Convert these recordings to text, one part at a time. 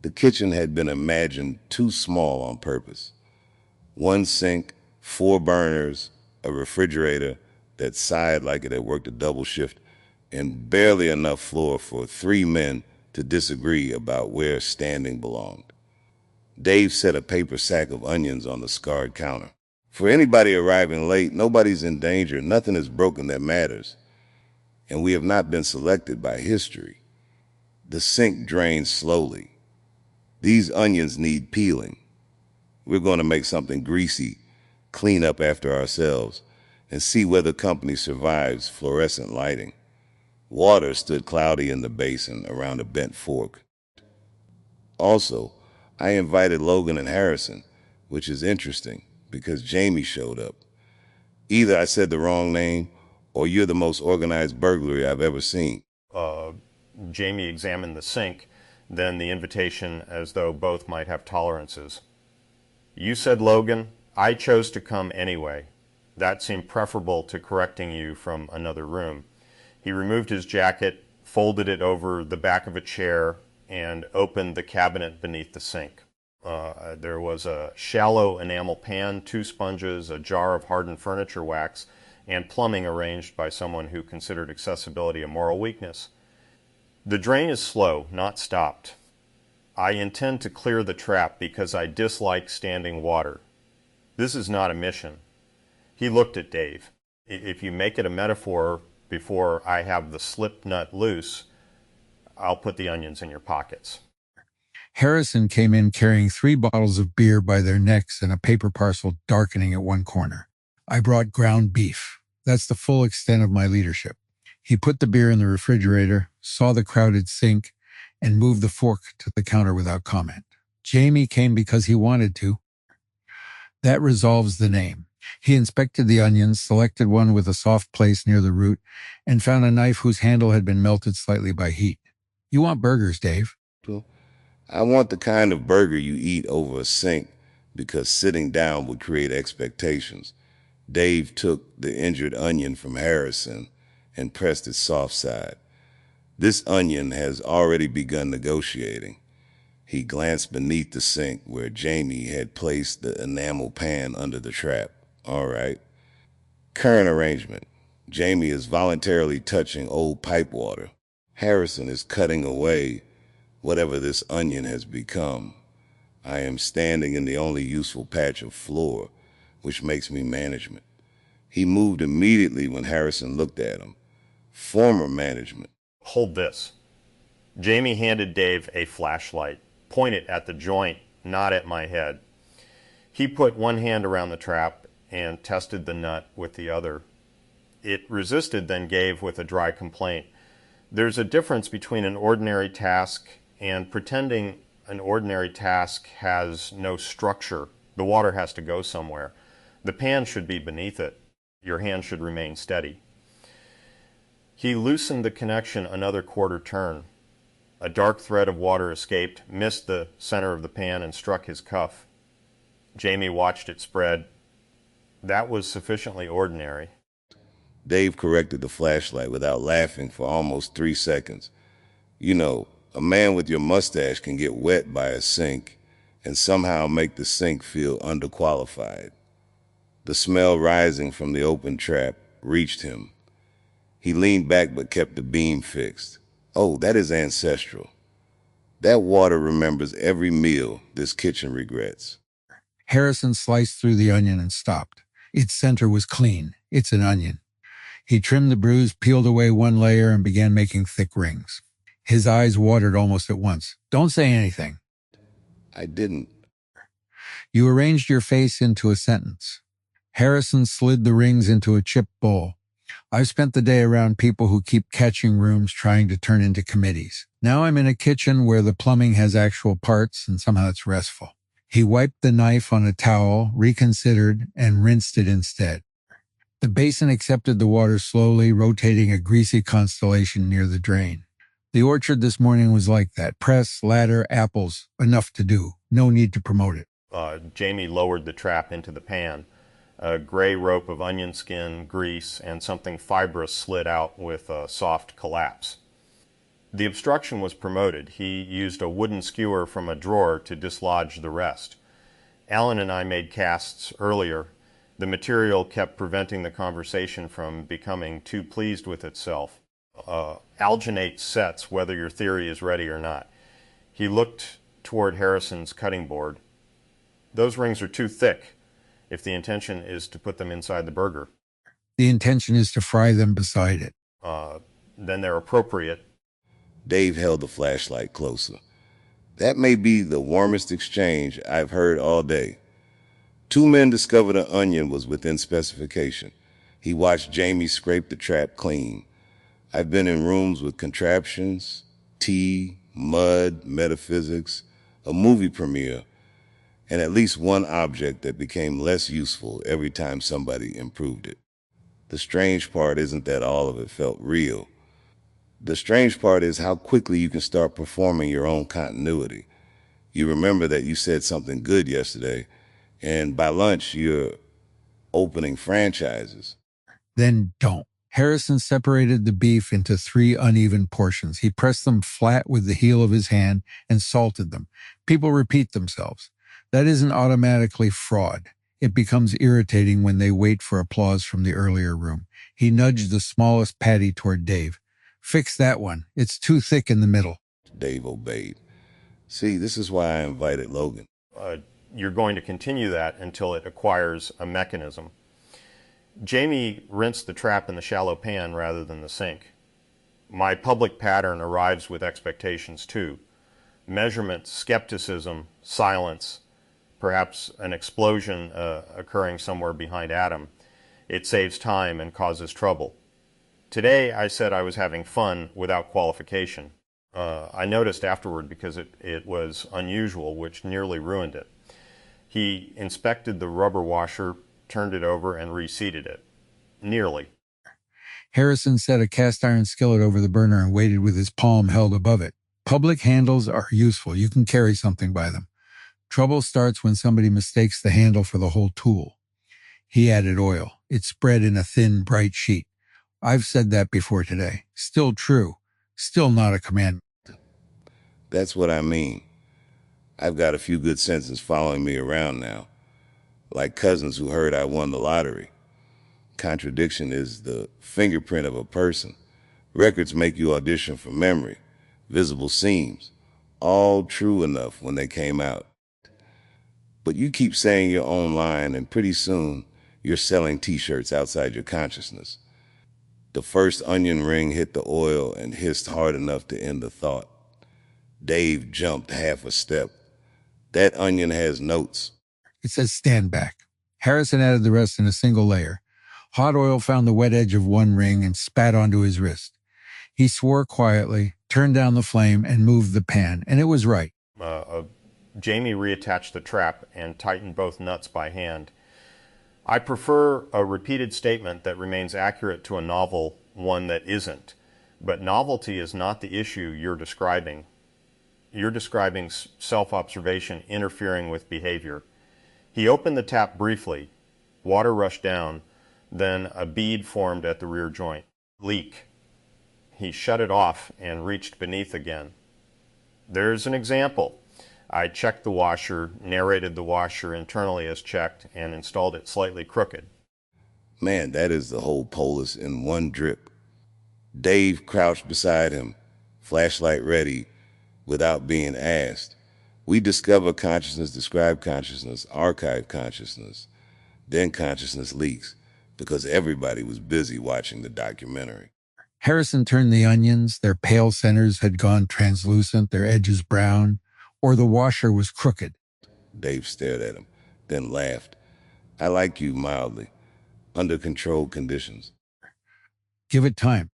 The kitchen had been imagined too small on purpose. One sink, 4 burners, a refrigerator that sighed like it had worked a double shift, and barely enough floor for 3 men to disagree about where standing belonged. Dave set a paper sack of onions on the scarred counter. For anybody arriving late, nobody's in danger, nothing is broken that matters, and we have not been selected by history. The sink drains slowly. These onions need peeling. We're going to make something greasy, clean up after ourselves, and see whether company survives fluorescent lighting. Water stood cloudy in the basin around a bent fork. Also, I invited Logan and Harrison, which is interesting because Jamie showed up. Either I said the wrong name or you're the most organized burglary I've ever seen. Jamie examined the sink, then the invitation as though both might have tolerances. You said Logan. I chose to come anyway. That seemed preferable to correcting you from another room. He removed his jacket, folded it over the back of a chair, and opened the cabinet beneath the sink. There was a shallow enamel pan, 2 sponges, a jar of hardened furniture wax, and plumbing arranged by someone who considered accessibility a moral weakness. The drain is slow, not stopped. I intend to clear the trap because I dislike standing water. This is not a mission. He looked at Dave. If you make it a metaphor before I have the slip nut loose, I'll put the onions in your pockets. Harrison came in carrying 3 bottles of beer by their necks and a paper parcel darkening at one corner. I brought ground beef. That's the full extent of my leadership. He put the beer in the refrigerator, saw the crowded sink, and moved the fork to the counter without comment. Jamie came because he wanted to. That resolves the name. He inspected the onions, selected one with a soft place near the root, and found a knife whose handle had been melted slightly by heat. You want burgers, Dave? I want the kind of burger you eat over a sink because sitting down would create expectations. Dave took the injured onion from Harrison and pressed its soft side. This onion has already begun negotiating. He glanced beneath the sink where Jamie had placed the enamel pan under the trap. All right. Current arrangement. Jamie is voluntarily touching old pipe water. Harrison is cutting away whatever this onion has become. I am standing in the only useful patch of floor, which makes me management. He moved immediately when Harrison looked at him. Former management. Hold this. Jamie handed Dave a flashlight. Point it at the joint, not at my head. He put one hand around the trap and tested the nut with the other. It resisted, then gave with a dry complaint. There's a difference between an ordinary task and pretending an ordinary task has no structure. The water has to go somewhere. The pan should be beneath it. Your hand should remain steady. He loosened the connection another quarter turn. A dark thread of water escaped, missed the center of the pan, and struck his cuff. Jamie watched it spread. That was sufficiently ordinary. Dave corrected the flashlight without laughing for almost 3 seconds. You know, a man with your mustache can get wet by a sink and somehow make the sink feel underqualified. The smell rising from the open trap reached him. He leaned back but kept the beam fixed. Oh, that is ancestral. That water remembers every meal this kitchen regrets. Harrison sliced through the onion and stopped. Its center was clean. It's an onion. He trimmed the bruise, peeled away one layer, and began making thick rings. His eyes watered almost at once. Don't say anything. I didn't. You arranged your face into a sentence. Harrison slid the rings into a chip bowl. I've spent the day around people who keep catching rooms trying to turn into committees. Now I'm in a kitchen where the plumbing has actual parts and somehow it's restful. He wiped the knife on a towel, reconsidered, and rinsed it instead. The basin accepted the water slowly, rotating a greasy constellation near the drain. The orchard this morning was like that. Press, ladder, apples, enough to do. No need to promote it. Jamie lowered the trap into the pan. A gray rope of onion skin, grease, and something fibrous slid out with a soft collapse. The obstruction was promoted. He used a wooden skewer from a drawer to dislodge the rest. Alan and I made casts earlier. The material kept preventing the conversation from becoming too pleased with itself. Alginate sets whether your theory is ready or not. He looked toward Harrison's cutting board. Those rings are too thick if the intention is to put them inside the burger. The intention is to fry them beside it. Then they're appropriate. Dave held the flashlight closer. That may be the warmest exchange I've heard all day. Two men discovered an onion was within specification. He watched Jamie scrape the trap clean. I've been in rooms with contraptions, tea, mud, metaphysics, a movie premiere, and at least one object that became less useful every time somebody improved it. The strange part isn't that all of it felt real. The strange part is how quickly you can start performing your own continuity. You remember that you said something good yesterday, and by lunch you're opening franchises. Then don't. Harrison separated the beef into 3 uneven portions. He pressed them flat with the heel of his hand and salted them. People repeat themselves. That isn't automatically fraud. It becomes irritating when they wait for applause from the earlier room. He nudged the smallest patty toward Dave. Fix that one. It's too thick in the middle. Dave obeyed. See, this is why I invited Logan. You're going to continue that until it acquires a mechanism. Jamie rinsed the trap in the shallow pan rather than the sink. My public pattern arrives with expectations too. Measurement, skepticism, silence, perhaps an explosion occurring somewhere behind Adam. It saves time and causes trouble. Today I said I was having fun without qualification. I noticed afterward because it was unusual, which nearly ruined it. He inspected the rubber washer, turned it over, and reseated it. Nearly. Harrison set a cast iron skillet over the burner and waited with his palm held above it. Public handles are useful. You can carry something by them. Trouble starts when somebody mistakes the handle for the whole tool. He added oil. It spread in a thin, bright sheet. I've said that before today. Still true. Still not a commandment. That's what I mean. I've got a few good senses following me around now, like cousins who heard I won the lottery. Contradiction is the fingerprint of a person. Records make you audition for memory, visible seams, all true enough when they came out. But you keep saying your own line, and pretty soon you're selling t-shirts outside your consciousness. The first onion ring hit the oil and hissed hard enough to end the thought. Dave jumped half a step. That onion has notes. It says stand back. Harrison added the rest in a single layer. Hot oil found the wet edge of one ring and spat onto his wrist. He swore quietly, turned down the flame, and moved the pan, and it was right. Jamie reattached the trap and tightened both nuts by hand. I prefer a repeated statement that remains accurate to a novel one that isn't. But novelty is not the issue you're describing. You're describing self-observation interfering with behavior. He opened the tap briefly. Water rushed down. Then a bead formed at the rear joint. Leak. He shut it off and reached beneath again. There's an example. I checked the washer, narrated the washer internally as checked, and installed it slightly crooked. Man, that is the whole Polis in one drip. Dave crouched beside him, flashlight ready, without being asked. We discover consciousness, describe consciousness, archive consciousness. Then consciousness leaks, because everybody was busy watching the documentary. Harrison turned the onions. Their pale centers had gone translucent, their edges brown, or the washer was crooked. Dave stared at him, then laughed. I like you mildly, under controlled conditions. Give it time.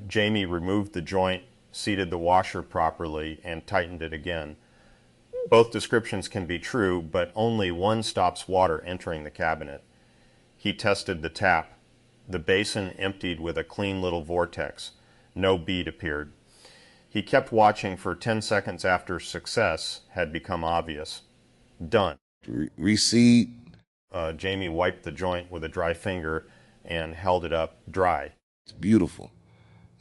Jamie removed the joint, seated the washer properly, and tightened it again. Both descriptions can be true, but only one stops water entering the cabinet. He tested the tap. The basin emptied with a clean little vortex. No bead appeared. He kept watching for 10 seconds after success had become obvious. Done. Reseed. Jamie wiped the joint with a dry finger and held it up dry. It's beautiful.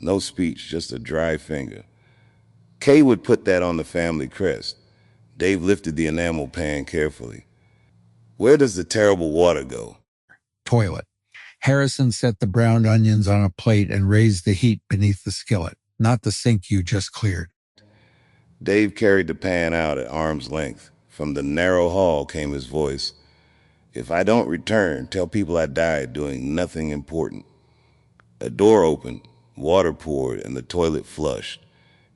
No speech, just a dry finger. Kay would put that on the family crest. Dave lifted the enamel pan carefully. Where does the terrible water go? Toilet. Harrison set the browned onions on a plate and raised the heat beneath the skillet, not the sink you just cleared. Dave carried the pan out at arm's length. From the narrow hall came his voice. If I don't return, tell people I died doing nothing important. A door opened, water poured, and the toilet flushed.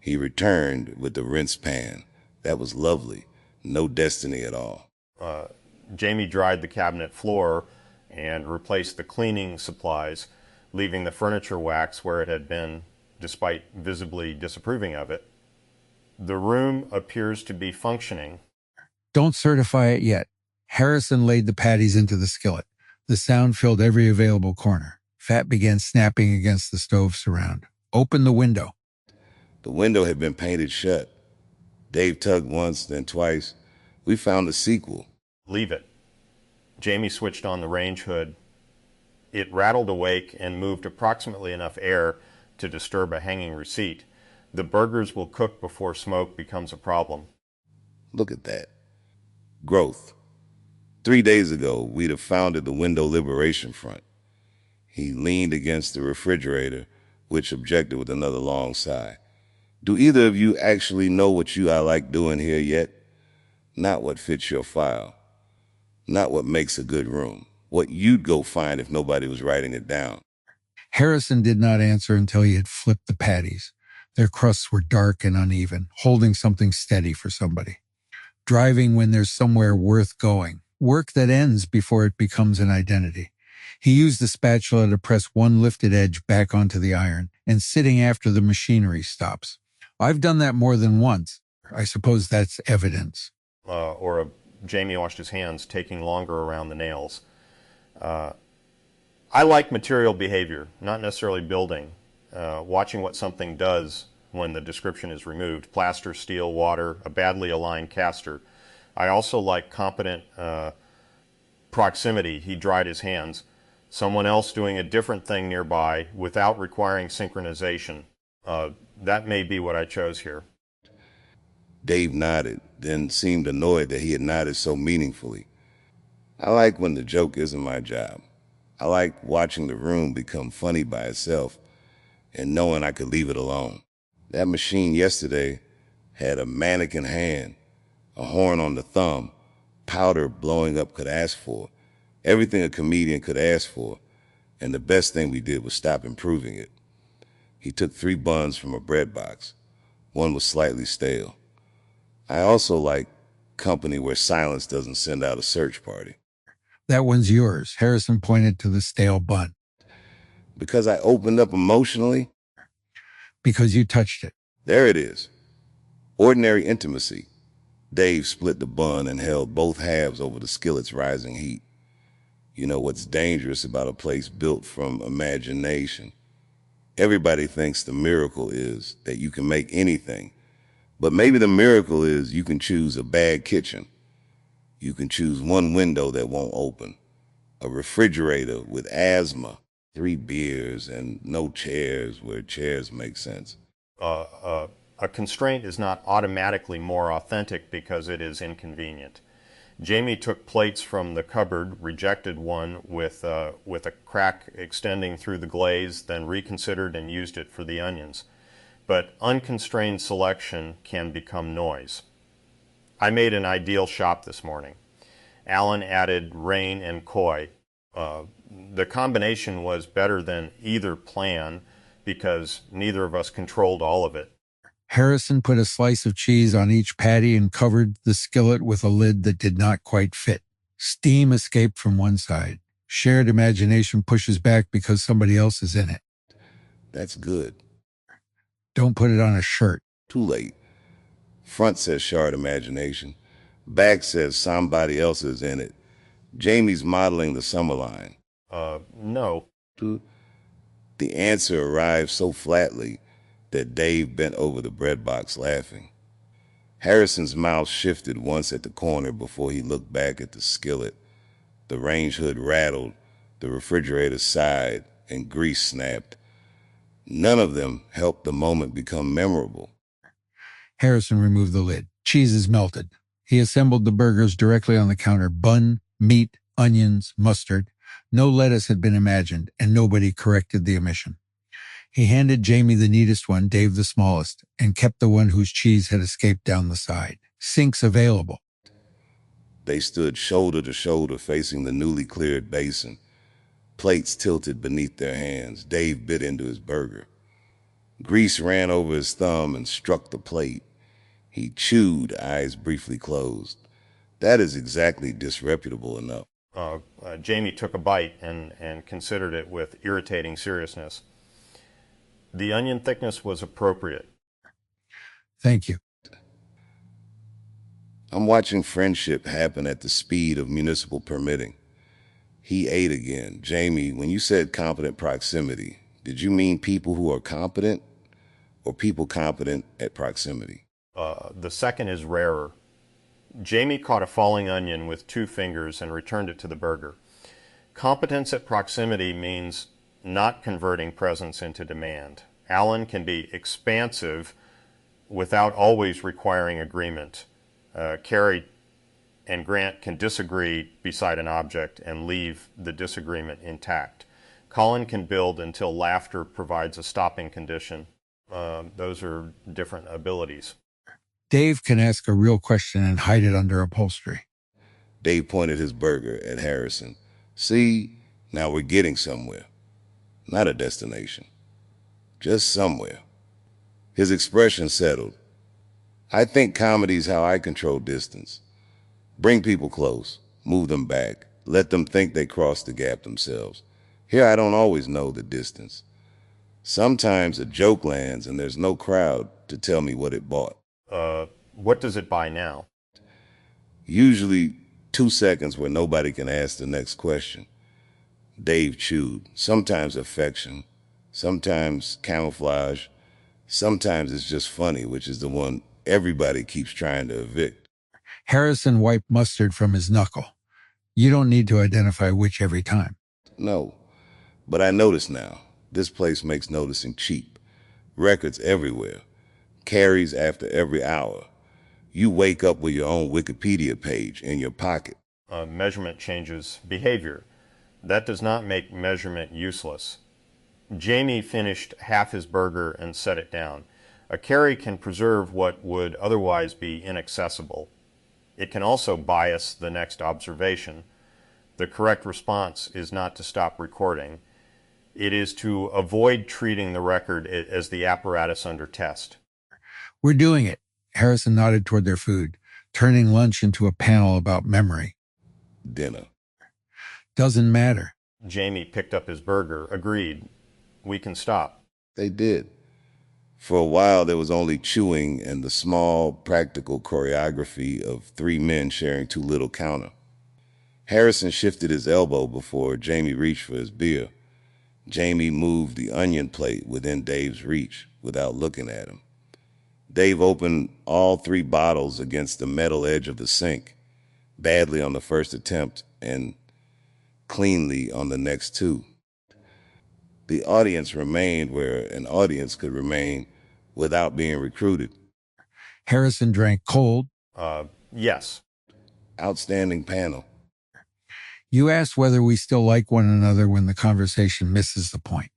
He returned with the rinse pan. That was lovely. No destiny at all. Jamie dried the cabinet floor and replaced the cleaning supplies, leaving the furniture wax where it had been, despite visibly disapproving of it. The room appears to be functioning. Don't certify it yet. Harrison laid the patties into the skillet. The sound filled every available corner. Fat began snapping against the stove surround. Open the window. The window had been painted shut. Dave tugged once, then twice. We found a sequel. Leave it. Jamie switched on the range hood. It rattled awake and moved approximately enough air to disturb a hanging receipt. The burgers will cook before smoke becomes a problem. Look at that. Growth. 3 days ago, we'd have founded the Window Liberation Front. He leaned against the refrigerator, which objected with another long sigh. Do either of you actually know what I like doing here yet? Not what fits your file. Not what makes a good room. What you'd go find if nobody was writing it down. Harrison did not answer until he had flipped the patties. Their crusts were dark and uneven, holding something steady for somebody. Driving when there's somewhere worth going. Work that ends before it becomes an identity. He used the spatula to press one lifted edge back onto the iron, and sitting after the machinery stops. I've done that more than once. I suppose that's evidence. Jamie washed his hands, taking longer around the nails. I like material behavior, not necessarily building. Watching what something does when the description is removed. Plaster, steel, water, a badly aligned caster. I also like competent proximity. He dried his hands. Someone else doing a different thing nearby without requiring synchronization. That may be what I chose here. Dave nodded, then seemed annoyed that he had nodded so meaningfully. I like when the joke isn't my job. I like watching the room become funny by itself and knowing I could leave it alone. That machine yesterday had a mannequin hand, a horn on the thumb, powder blowing up could ask for, everything a comedian could ask for, and the best thing we did was stop improving it. He took 3 buns from a bread box. One was slightly stale. I also like company where silence doesn't send out a search party. That one's yours. Harrison pointed to the stale bun. Because I opened up emotionally? Because you touched it. There it is. Ordinary intimacy. Dave split the bun and held both halves over the skillet's rising heat. You know what's dangerous about a place built from imagination? Everybody thinks the miracle is that you can make anything. But maybe the miracle is you can choose a bad kitchen. You can choose one window that won't open. A refrigerator with asthma. 3 beers and no chairs where chairs make sense. A constraint is not automatically more authentic because it is inconvenient. Jamie took plates from the cupboard, rejected one with a crack extending through the glaze, then reconsidered and used it for the onions. But unconstrained selection can become noise. I made an ideal shop this morning. Alan added rain and koi. The combination was better than either plan because neither of us controlled all of it. Harrison put a slice of cheese on each patty and covered the skillet with a lid that did not quite fit. Steam escaped from one side. Shared imagination pushes back because somebody else is in it. That's good. Don't put it on a shirt. Too late. Front says shared imagination. Back says somebody else is in it. Jamie's modeling the summer line. No. The answer arrived so flatly that Dave bent over the bread box laughing. Harrison's mouth shifted once at the corner before he looked back at the skillet. The range hood rattled, the refrigerator sighed, and grease snapped. None of them helped the moment become memorable. Harrison removed the lid. Cheese is melted. He assembled the burgers directly on the counter. Bun, meat, onions, mustard. No lettuce had been imagined, and nobody corrected the omission. He handed Jamie the neatest one, Dave the smallest, and kept the one whose cheese had escaped down the side. Sinks available. They stood shoulder to shoulder facing the newly cleared basin, plates tilted beneath their hands. Dave bit into his burger. Grease ran over his thumb and struck the plate. He chewed, eyes briefly closed. That is exactly disreputable enough. Jamie took a bite and considered it with irritating seriousness. The onion thickness was appropriate. Thank you. I'm watching friendship happen at the speed of municipal permitting. He ate again. Jamie, when you said competent proximity, did you mean people who are competent or people competent at proximity? The second is rarer. Jamie caught a falling onion with 2 fingers and returned it to the burger. Competence at proximity means not converting presence into demand. Alan can be expansive without always requiring agreement. Carrie and Grant can disagree beside an object and leave the disagreement intact. Colin can build until laughter provides a stopping condition. Those are different abilities. Dave can ask a real question and hide it under upholstery. Dave pointed his burger at Harrison. See, now we're getting somewhere. Not a destination. Just somewhere. His expression settled. I think comedy's how I control distance. Bring people close, move them back, let them think they crossed the gap themselves. Here I don't always know the distance. Sometimes a joke lands and there's no crowd to tell me what it bought. What does it buy now? Usually 2 seconds where nobody can ask the next question. Dave chewed. Sometimes affection, sometimes camouflage, sometimes it's just funny, which is the one everybody keeps trying to evict. Harrison wiped mustard from his knuckle. You don't need to identify which every time. No, but I notice now. This place makes noticing cheap. Records everywhere. Carries after every hour. You wake up with your own Wikipedia page in your pocket. Measurement changes behavior. That does not make measurement useless. Jamie finished half his burger and set it down. A carry can preserve what would otherwise be inaccessible. It can also bias the next observation. The correct response is not to stop recording. It is to avoid treating the record as the apparatus under test. We're doing it. Harrison nodded toward their food, turning lunch into a panel about memory. Dinner. Doesn't matter. Jamie picked up his burger, agreed. We can stop. They did. For a while, there was only chewing and the small, practical choreography of 3 men sharing too little counter. Harrison shifted his elbow before Jamie reached for his beer. Jamie moved the onion plate within Dave's reach without looking at him. Dave opened all 3 bottles against the metal edge of the sink, badly on the first attempt and cleanly on the next 2. The audience remained where an audience could remain without being recruited. Harrison drank cold. Yes. Outstanding panel. You asked whether we still like one another when the conversation misses the point.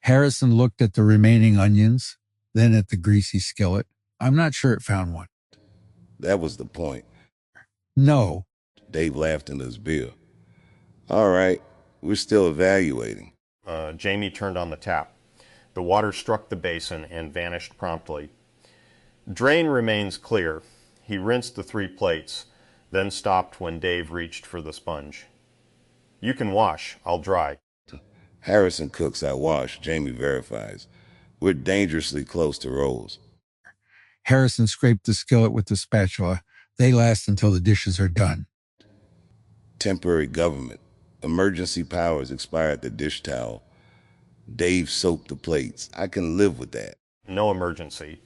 Harrison looked at the remaining onions, then at the greasy skillet. I'm not sure it found one. That was the point. No. Dave laughed into his beer. All right, we're still evaluating. Jamie turned on the tap. The water struck the basin and vanished promptly. Drain remains clear. He rinsed the 3 plates, then stopped when Dave reached for the sponge. You can wash. I'll dry. Harrison cooks, I wash. Jamie verifies. We're dangerously close to rolls. Harrison scraped the skillet with the spatula. They last until the dishes are done. Temporary government. Emergency powers expire at the dish towel. Dave soaped the plates. I can live with that. No emergency.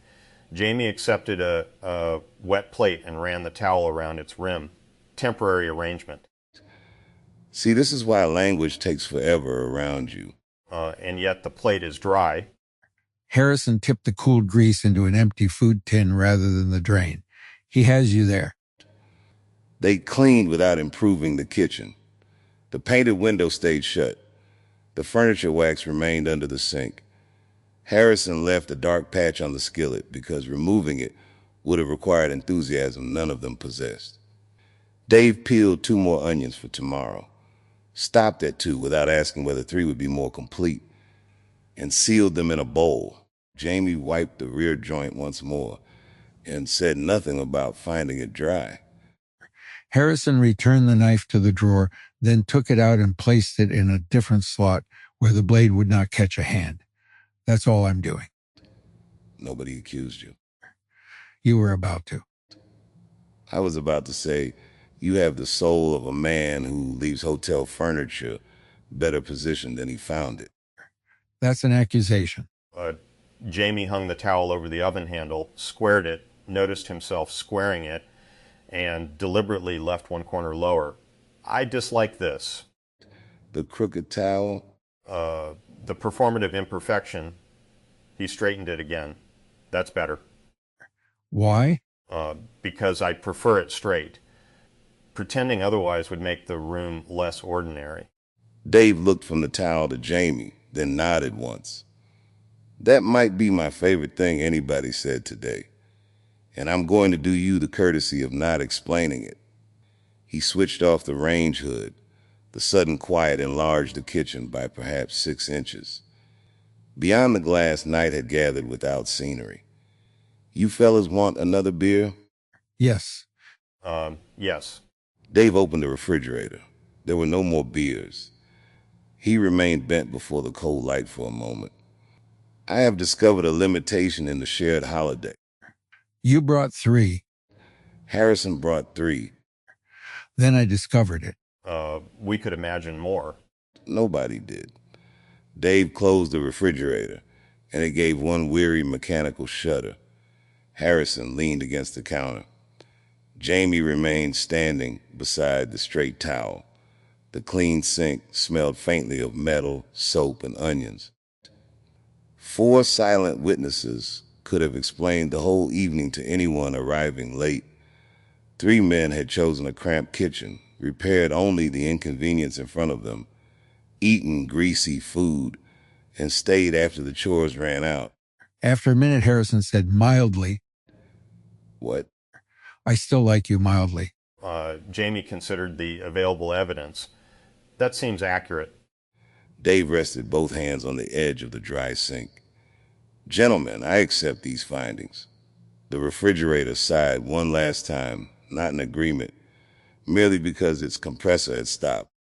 Jamie accepted a wet plate and ran the towel around its rim. Temporary arrangement. See, this is why language takes forever around you. And yet the plate is dry. Harrison tipped the cooled grease into an empty food tin rather than the drain. He has you there. They cleaned without improving the kitchen. The painted window stayed shut. The furniture wax remained under the sink. Harrison left a dark patch on the skillet because removing it would have required enthusiasm none of them possessed. Dave peeled 2 more onions for tomorrow, stopped at 2 without asking whether 3 would be more complete, and sealed them in a bowl. Jamie wiped the rear joint once more and said nothing about finding it dry. Harrison returned the knife to the drawer, then took it out and placed it in a different slot where the blade would not catch a hand. That's all I'm doing. Nobody accused you. You were about to. I was about to say, you have the soul of a man who leaves hotel furniture better positioned than he found it. That's an accusation. Jamie hung the towel over the oven handle, squared it, noticed himself squaring it, and deliberately left one corner lower. I dislike this. The crooked towel? The performative imperfection. He straightened it again. That's better. Why? Because I prefer it straight. Pretending otherwise would make the room less ordinary. Dave looked from the towel to Jamie, then nodded once. That might be my favorite thing anybody said today, and I'm going to do you the courtesy of not explaining it. He switched off the range hood. The sudden quiet enlarged the kitchen by perhaps 6 inches. Beyond the glass, night had gathered without scenery. You fellas want another beer? Yes. Yes. Dave opened the refrigerator. There were no more beers. He remained bent before the cold light for a moment. I have discovered a limitation in the shared holodeck. You brought 3. Harrison brought 3. Then I discovered it. We could imagine more. Nobody did. Dave closed the refrigerator, and it gave one weary mechanical shudder. Harrison leaned against the counter. Jamie remained standing beside the straight towel. The clean sink smelled faintly of metal, soap, and onions. 4 silent witnesses could have explained the whole evening to anyone arriving late. 3 men had chosen a cramped kitchen, repaired only the inconvenience in front of them, eaten greasy food, and stayed after the chores ran out. After a minute, Harrison said mildly, What? I still like you mildly. Jamie considered the available evidence. That seems accurate. Dave rested both hands on the edge of the dry sink. Gentlemen, I accept these findings. The refrigerator sighed one last time, not in agreement, merely because its compressor had stopped.